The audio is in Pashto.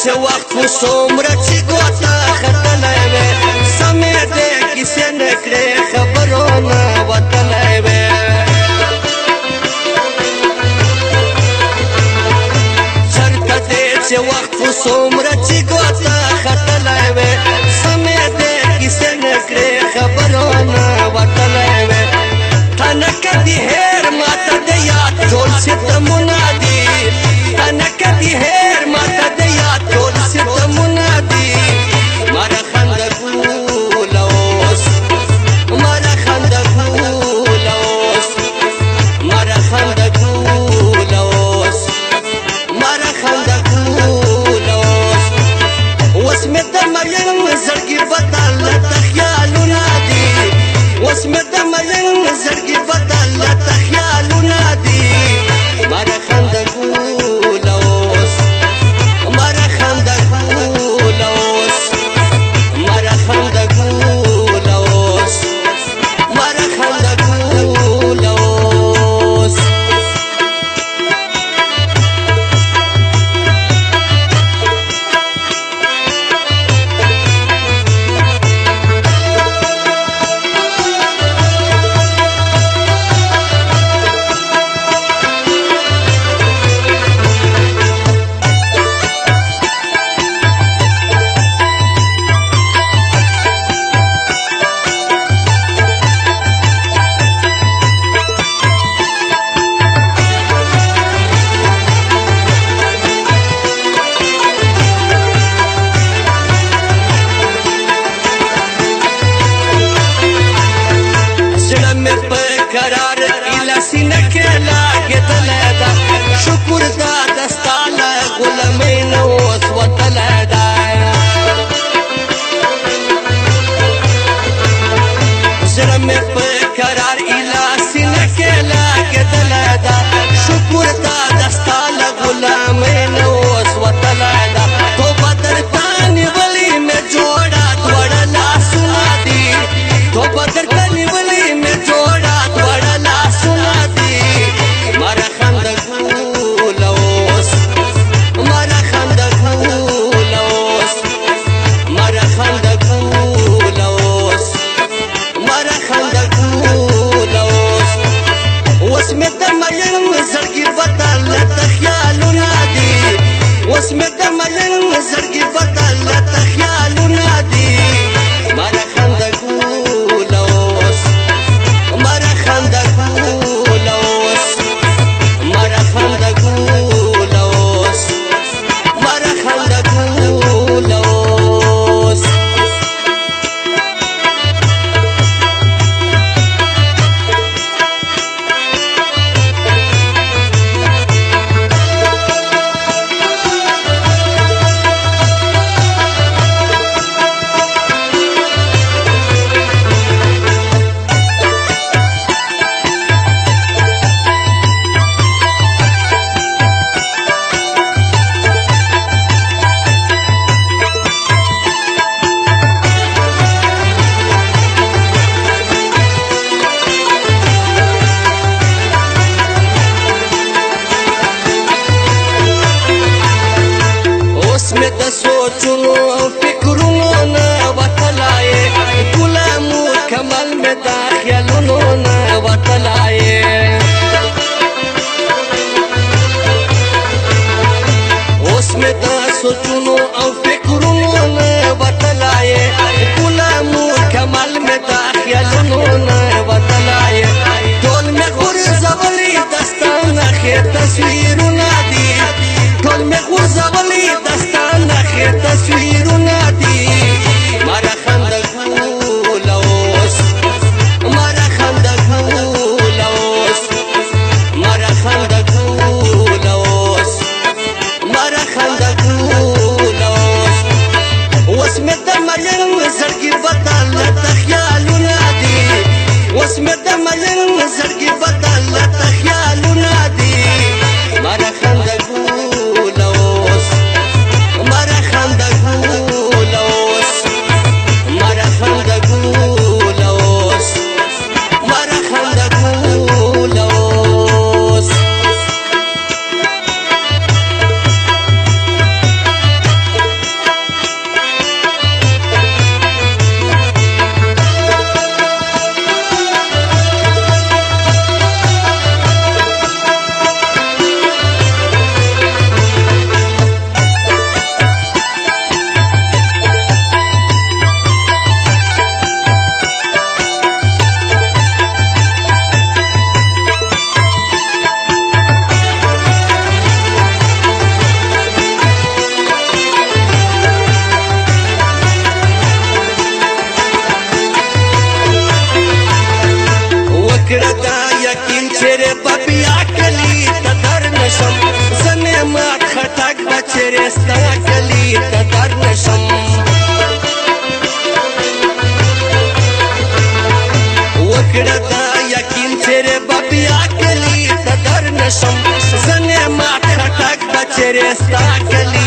چې وخت خو څومره چې ګوته ختلی وې سمې دې کیسې نه کړې خبرونه وتلی وې چرته دې چې وخت خو څومره چې ګوته ختلی وې سمې دې کیسې نه کړې خبرونه وتلی وې تنکه دې هېر ماته د یاد ټول ستمونه دي تنکه دې هېر ماته د یاد ټول ستمونه دي مره خنده ګوله اوس مره خنده ګوله اوس مره خنده ګوله اوس مره خنده ګوله اوس اوس مې د مین زړګي بدل ته خیالونه دي اوس مې د مین زړګي بدل ته خیالونه دي مره خنده ګوله اوس مره خنده ګوله اوس مره خنده ګوله اوس مره خنده ګوله اوس قرار اله سینه کې لاګېدلی ده شکر دا د ستا له غلامۍ نه اوس وتلی ده زړه مې په قرار اله سینه کې لاګېدلی ده شکر دا د ستا له غلامۍ نه اوس وتلی ده توبه درته نیولې مې جوړه دواړه لاسونه دي توبه درته نیولې مې جوړه اوس مې د مین زړګي بدل ته خیالونه دي مره خنده ګوله اوس مره خنده ګوله اوس مره خنده ګوله اوس مره خنده ګوله اوس مې د سوچونو او فکرونو نه وتلی ګله مکمل مې د خیالونو نه وتلی اوس مې د سوچونو او فکرونو نه وتلی ګله مکمل مې د خیالونو نه وتلی ټول مې غورځولي د ستا نښې تصویرونه دي ټول مې غورځولي د ستا نښې تصویرونه دي مره خنده ګوله اوس مره خنده ګوله اوس مره خنده ګوله اوس مره خنده ګوله اوس اوس مې د مین زړګي بدل ته خیالونه دي اوس مې د مین زړګي بدل ته خیالونه دي مره خنده ګوله اوس مره خنده ګوله چیرې ستا کلی ته در نشم وکړه دا یقین چیرې به بیا کلی ته در نشم زنې ما خټک به چیرې ستا کلی